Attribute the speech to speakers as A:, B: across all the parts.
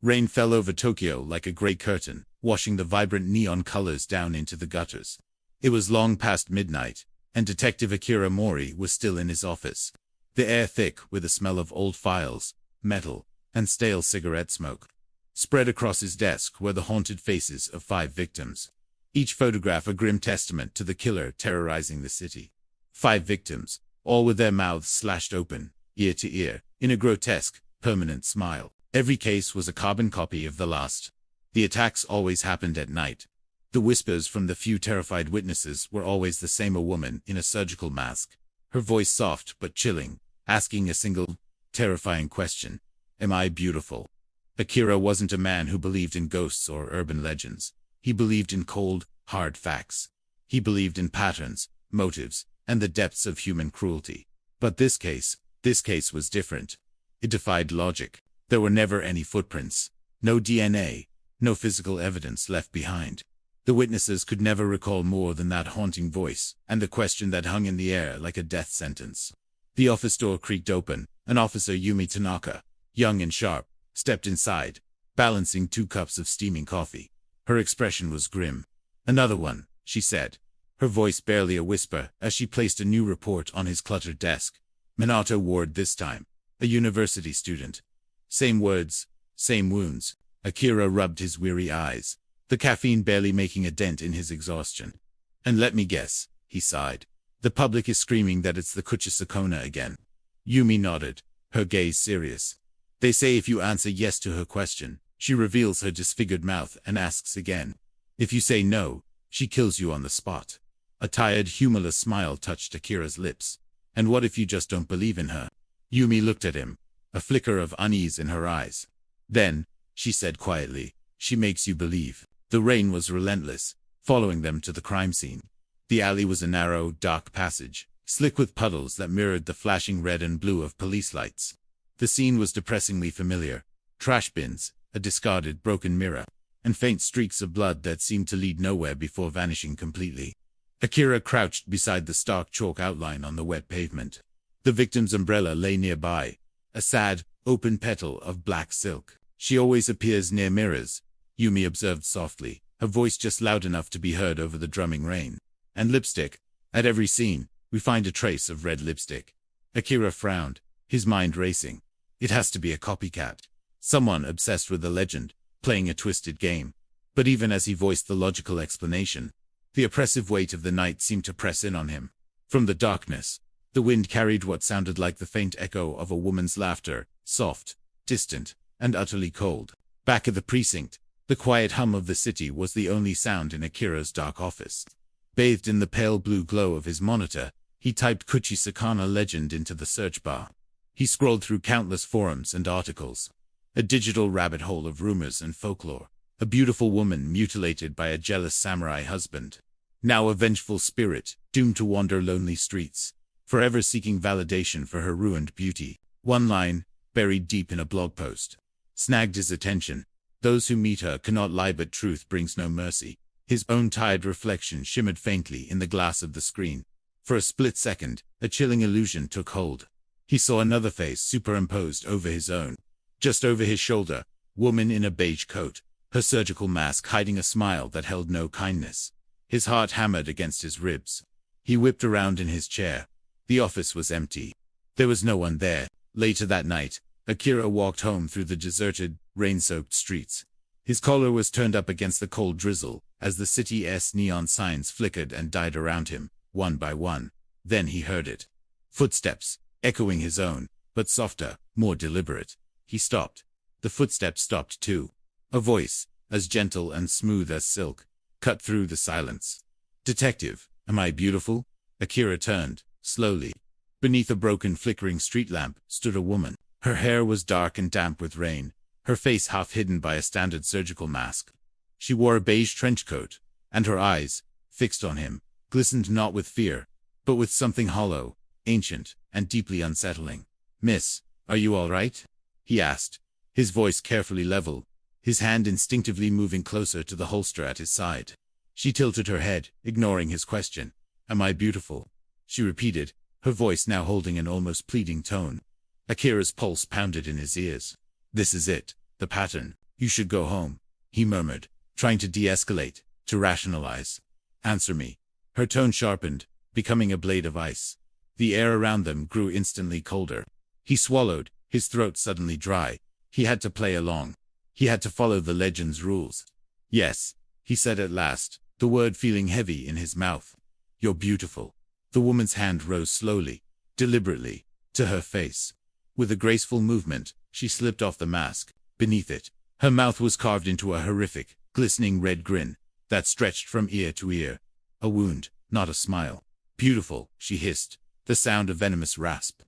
A: Rain fell over Tokyo like a gray curtain, washing the vibrant neon colors down into the gutters. It was long past midnight, and Detective Akira Mori was still in his office. The air thick with the smell of old files, metal, and stale cigarette smoke. Spread across his desk were the haunted faces of 5 victims. Each photograph a grim testament to the killer terrorizing the city. 5 victims, all with their mouths slashed open, ear to ear, in a grotesque, permanent smile. Every case was a carbon copy of the last. The attacks always happened at night. The whispers from the few terrified witnesses were always the same: a woman in a surgical mask, her voice soft but chilling, asking a single, terrifying question. Am I beautiful? Akira wasn't a man who believed in ghosts or urban legends. He believed in cold, hard facts. He believed in patterns, motives, and the depths of human cruelty. But this case was different. It defied logic. There were never any footprints, no DNA, no physical evidence left behind. The witnesses could never recall more than that haunting voice and the question that hung in the air like a death sentence. The office door creaked open. An officer, Yumi Tanaka, young and sharp, stepped inside, balancing 2 cups of steaming coffee. Her expression was grim. "Another one," she said, her voice barely a whisper as she placed a new report on his cluttered desk. "Minato Ward this time. A university student." Same words, same wounds. Akira rubbed his weary eyes, the caffeine barely making a dent in his exhaustion. "And let me guess," he sighed. "The public is screaming that it's the Kuchisake-Onna again." Yumi nodded, her gaze serious. "They say if you answer yes to her question, she reveals her disfigured mouth and asks again. If you say no, she kills you on the spot." A tired, humorless smile touched Akira's lips. "And what if you just don't believe in her?" Yumi looked at him, a flicker of unease in her eyes. "Then," she said quietly, "she makes you believe." The rain was relentless, following them to the crime scene. The alley was a narrow, dark passage, slick with puddles that mirrored the flashing red and blue of police lights. The scene was depressingly familiar. Trash bins, a discarded broken mirror, and faint streaks of blood that seemed to lead nowhere before vanishing completely. Akira crouched beside the stark chalk outline on the wet pavement. The victim's umbrella lay nearby, a sad, open petal of black silk. "She always appears near mirrors," Yumi observed softly, her voice just loud enough to be heard over the drumming rain. "And lipstick. At every scene, we find a trace of red lipstick." Akira frowned, his mind racing. It has to be a copycat. Someone obsessed with the legend, playing a twisted game. But even as he voiced the logical explanation, the oppressive weight of the night seemed to press in on him. From the darkness, the wind carried what sounded like the faint echo of a woman's laughter, soft, distant, and utterly cold. Back at the precinct, the quiet hum of the city was the only sound in Akira's dark office. Bathed in the pale blue glow of his monitor, he typed Kuchisake-Onna legend into the search bar. He scrolled through countless forums and articles. A digital rabbit hole of rumors and folklore. A beautiful woman mutilated by a jealous samurai husband. Now a vengeful spirit, doomed to wander lonely streets, forever seeking validation for her ruined beauty. One line, buried deep in a blog post, snagged his attention. "Those who meet her cannot lie, but truth brings no mercy." His own tired reflection shimmered faintly in the glass of the screen. For a split second, a chilling illusion took hold. He saw another face superimposed over his own. Just over his shoulder, woman in a beige coat, her surgical mask hiding a smile that held no kindness. His heart hammered against his ribs. He whipped around in his chair. The office was empty. There was no one there. Later that night, Akira walked home through the deserted, rain-soaked streets. His collar was turned up against the cold drizzle as the city's neon signs flickered and died around him, one by one. Then he heard it. Footsteps, echoing his own, but softer, more deliberate. He stopped. The footsteps stopped too. A voice, as gentle and smooth as silk, cut through the silence. "Detective, am I beautiful?" Akira turned, slowly. Beneath a broken flickering street lamp stood a woman. Her hair was dark and damp with rain, her face half hidden by a standard surgical mask. She wore a beige trench coat, and her eyes, fixed on him, glistened not with fear, but with something hollow, ancient, and deeply unsettling. "Miss, are you all right?" he asked, his voice carefully level, his hand instinctively moving closer to the holster at his side. She tilted her head, ignoring his question. "Am I beautiful?" she repeated, her voice now holding an almost pleading tone. Akira's pulse pounded in his ears. This is it, the pattern. You should go home, he murmured, trying to de-escalate, to rationalize. Answer me. Her tone sharpened, becoming a blade of ice. The air around them grew instantly colder. He swallowed, his throat suddenly dry. He had to play along. He had to follow the legend's rules. Yes, he said at last, the word feeling heavy in his mouth. You're beautiful. The woman's hand rose slowly, deliberately, to her face. With a graceful movement, she slipped off the mask. Beneath it, her mouth was carved into a horrific, glistening red grin that stretched from ear to ear. A wound, not a smile. Beautiful, she hissed, the sound of venomous rasp.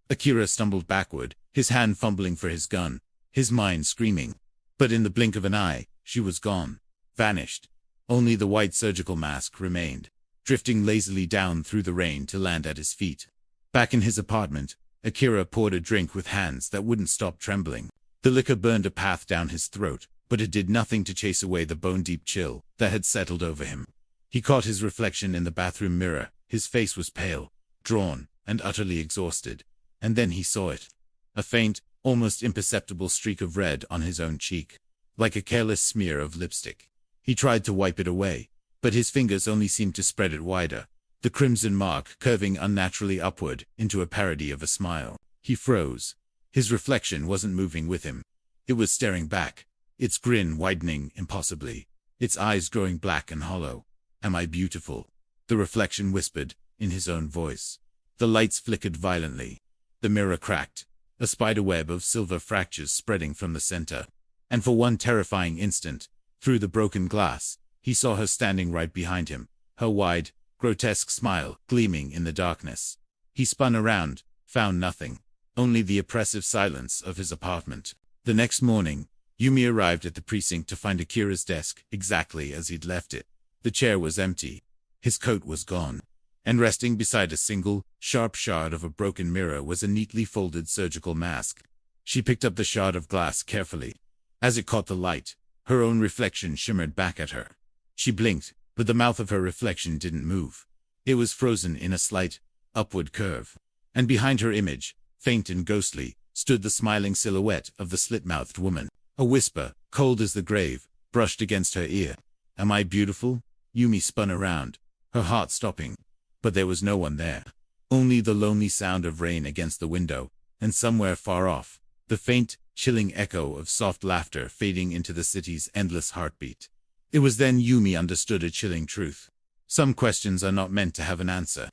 A: Akira stumbled backward, his hand fumbling for his gun, his mind screaming. But in the blink of an eye, she was gone. Vanished. Only the white surgical mask remained, drifting lazily down through the rain to land at his feet. Back in his apartment, Akira poured a drink with hands that wouldn't stop trembling. The liquor burned a path down his throat, but it did nothing to chase away the bone-deep chill that had settled over him. He caught his reflection in the bathroom mirror. His face was pale, drawn, and utterly exhausted. And then he saw it. A faint, almost imperceptible streak of red on his own cheek, like a careless smear of lipstick. He tried to wipe it away, but his fingers only seemed to spread it wider, the crimson mark curving unnaturally upward into a parody of a smile. He froze. His reflection wasn't moving with him. It was staring back, its grin widening impossibly, its eyes growing black and hollow. Am I beautiful? The reflection whispered, in his own voice. The lights flickered violently. The mirror cracked, a spiderweb of silver fractures spreading from the center. And for one terrifying instant, through the broken glass, he saw her standing right behind him, her wide, grotesque smile gleaming in the darkness. He spun around, found nothing, only the oppressive silence of his apartment. The next morning, Yumi arrived at the precinct to find Akira's desk exactly as he'd left it. The chair was empty. His coat was gone. And resting beside a single, sharp shard of a broken mirror was a neatly folded surgical mask. She picked up the shard of glass carefully. As it caught the light, her own reflection shimmered back at her. She blinked, but the mouth of her reflection didn't move. It was frozen in a slight, upward curve. And behind her image, faint and ghostly, stood the smiling silhouette of the slit-mouthed woman. A whisper, cold as the grave, brushed against her ear. Am I beautiful? Yumi spun around, her heart stopping. But there was no one there. Only the lonely sound of rain against the window, and somewhere far off, the faint, chilling echo of soft laughter fading into the city's endless heartbeat. It was then Yumi understood a chilling truth. Some questions are not meant to have an answer.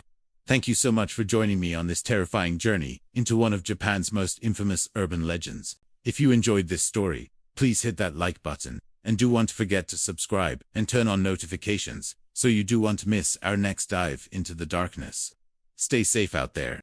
A: Thank you so much for joining me on this terrifying journey into one of Japan's most infamous urban legends. If you enjoyed this story, please hit that like button, and don't forget to subscribe and turn on notifications so you don't miss our next dive into the darkness. Stay safe out there.